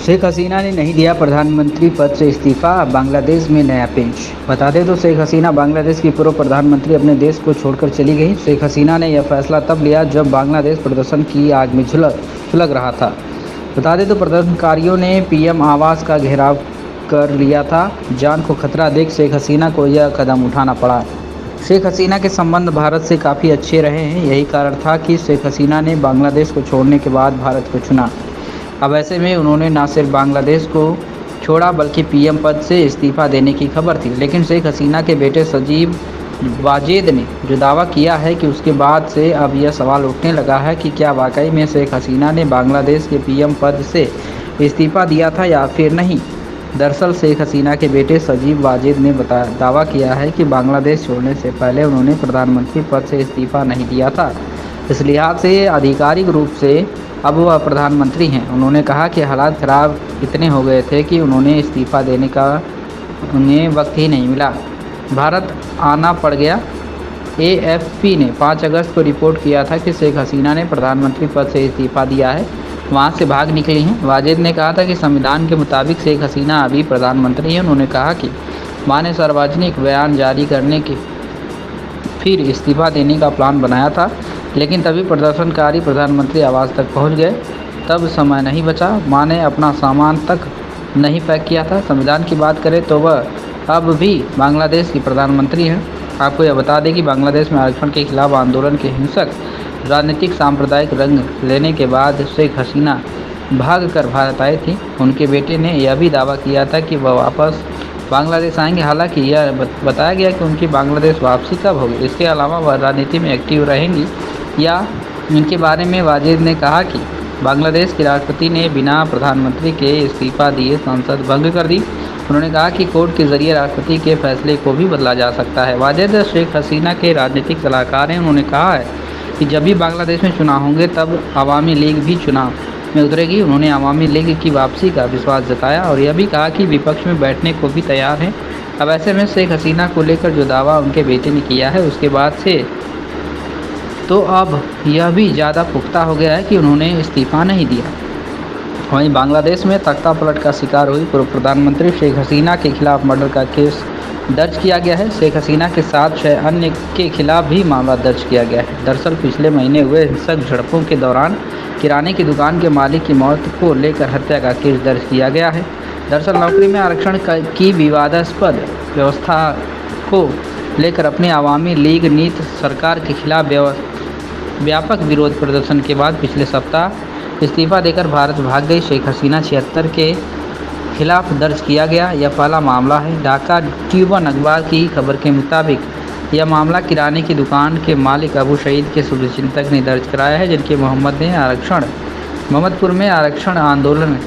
शेख हसीना ने नहीं दिया प्रधानमंत्री पद से इस्तीफा, बांग्लादेश में नया पेंच। बता दें तो शेख हसीना बांग्लादेश की पूर्व प्रधानमंत्री अपने देश को छोड़कर चली गई। शेख हसीना ने यह फैसला तब लिया जब बांग्लादेश प्रदर्शन की आग में सुलग रहा था। बता दें तो प्रदर्शनकारियों ने पीएम आवास का घेराव कर लिया था। जान को खतरा देख शेख हसीना को यह कदम उठाना पड़ा। शेख हसीना के संबंध भारत से काफ़ी अच्छे रहे हैं। यही कारण था कि शेख हसीना ने बांग्लादेश को छोड़ने के बाद भारत को चुना। अब ऐसे में उन्होंने न सिर्फ बांग्लादेश को छोड़ा बल्कि पीएम पद से इस्तीफा देने की खबर थी। लेकिन शेख हसीना के बेटे सजीब वाजेद ने जो दावा किया है कि उसके बाद से अब यह सवाल उठने लगा है कि क्या वाकई में शेख हसीना ने बांग्लादेश के पीएम पद से इस्तीफा दिया था या फिर नहीं। दरअसल शेख हसीना के बेटे सजीब वाजेद ने दावा किया है कि बांग्लादेश छोड़ने से पहले उन्होंने प्रधानमंत्री पद से इस्तीफा नहीं दिया था। इस लिहाज से आधिकारिक रूप से अब वह प्रधानमंत्री हैं। उन्होंने कहा कि हालात ख़राब इतने हो गए थे कि उन्होंने इस्तीफा देने का उन्हें वक्त ही नहीं मिला, भारत आना पड़ गया। एएफपी ने 5 अगस्त को रिपोर्ट किया था कि शेख हसीना ने प्रधानमंत्री पद से इस्तीफा दिया है, वहां से भाग निकली हैं। वाजेद ने कहा था कि संविधान के मुताबिक शेख हसीना अभी प्रधानमंत्री हैं। उन्होंने कहा कि मां ने सार्वजनिक बयान जारी करने के फिर इस्तीफा देने का प्लान बनाया था, लेकिन तभी प्रदर्शनकारी प्रधानमंत्री आवास तक पहुंच गए। तब समय नहीं बचा, मां ने अपना सामान तक नहीं पैक किया था। संविधान की बात करें तो वह अब भी बांग्लादेश की प्रधानमंत्री हैं। आपको यह बता दें कि बांग्लादेश में आरक्षण के खिलाफ आंदोलन के हिंसक राजनीतिक सांप्रदायिक रंग लेने के बाद शेख हसीना भागकर भारत आई थी। उनके बेटे ने यह भी दावा किया था कि वह वापस बांग्लादेश आएंगे। हालांकि यह बताया गया कि उनकी बांग्लादेश वापसी कब होगी, इसके अलावा वह राजनीति में एक्टिव रहेंगी या इनके बारे में वाजेद ने कहा कि बांग्लादेश के राष्ट्रपति ने बिना प्रधानमंत्री के इस्तीफा दिए संसद भंग कर दी। उन्होंने कहा कि कोर्ट के जरिए राष्ट्रपति के फैसले को भी बदला जा सकता है। वाजेद शेख हसीना के राजनीतिक सलाहकार हैं। उन्होंने कहा है कि जब भी बांग्लादेश में चुनाव होंगे तब अवामी लीग भी चुनाव में उतरेगी। उन्होंने अवामी लीग की वापसी का विश्वास जताया और यह भी कहा कि विपक्ष में बैठने को भी तैयार हैं। अब ऐसे में शेख हसीना को लेकर जो दावा उनके बेटे ने किया है उसके बाद से तो अब यह भी ज़्यादा पुख्ता हो गया है कि उन्होंने इस्तीफा नहीं दिया। वहीं बांग्लादेश में तख्ता पलट का शिकार हुई पूर्व प्रधानमंत्री शेख हसीना के खिलाफ मर्डर का केस दर्ज किया गया है। शेख हसीना के साथ 6 अन्य के खिलाफ भी मामला दर्ज किया गया है। दरअसल पिछले महीने हुए हिंसक झड़पों के दौरान किराने की दुकान के मालिक की मौत को लेकर हत्या का केस दर्ज किया गया है। दरअसल नौकरी में आरक्षण की विवादास्पद व्यवस्था को लेकर अपने अवामी लीग नीति सरकार के खिलाफ व्यापक विरोध प्रदर्शन के बाद पिछले सप्ताह इस्तीफा देकर भारत भाग गई शेख हसीना 76 के खिलाफ दर्ज किया गया यह पहला मामला है। ढाका ट्रिब्यून अखबार की खबर के मुताबिक यह मामला किराने की दुकान के मालिक अबू शहीद के शुभचिंतक ने दर्ज कराया है, जिनके मोहम्मदपुर में आरक्षण आंदोलन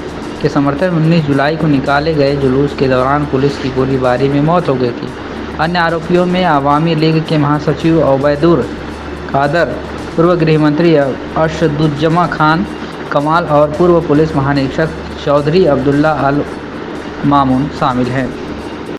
के समर्थन में 19 जुलाई को निकाले गए जुलूस के दौरान पुलिस की गोलीबारी में मौत हो गई थी। अन्य आरोपियों में अवामी लीग के महासचिव ओबैदुल कादर, पूर्व गृह मंत्री असदुज्जमा खान कमाल और पूर्व पुलिस महानिरीक्षक चौधरी अब्दुल्ला अल मामून शामिल हैं।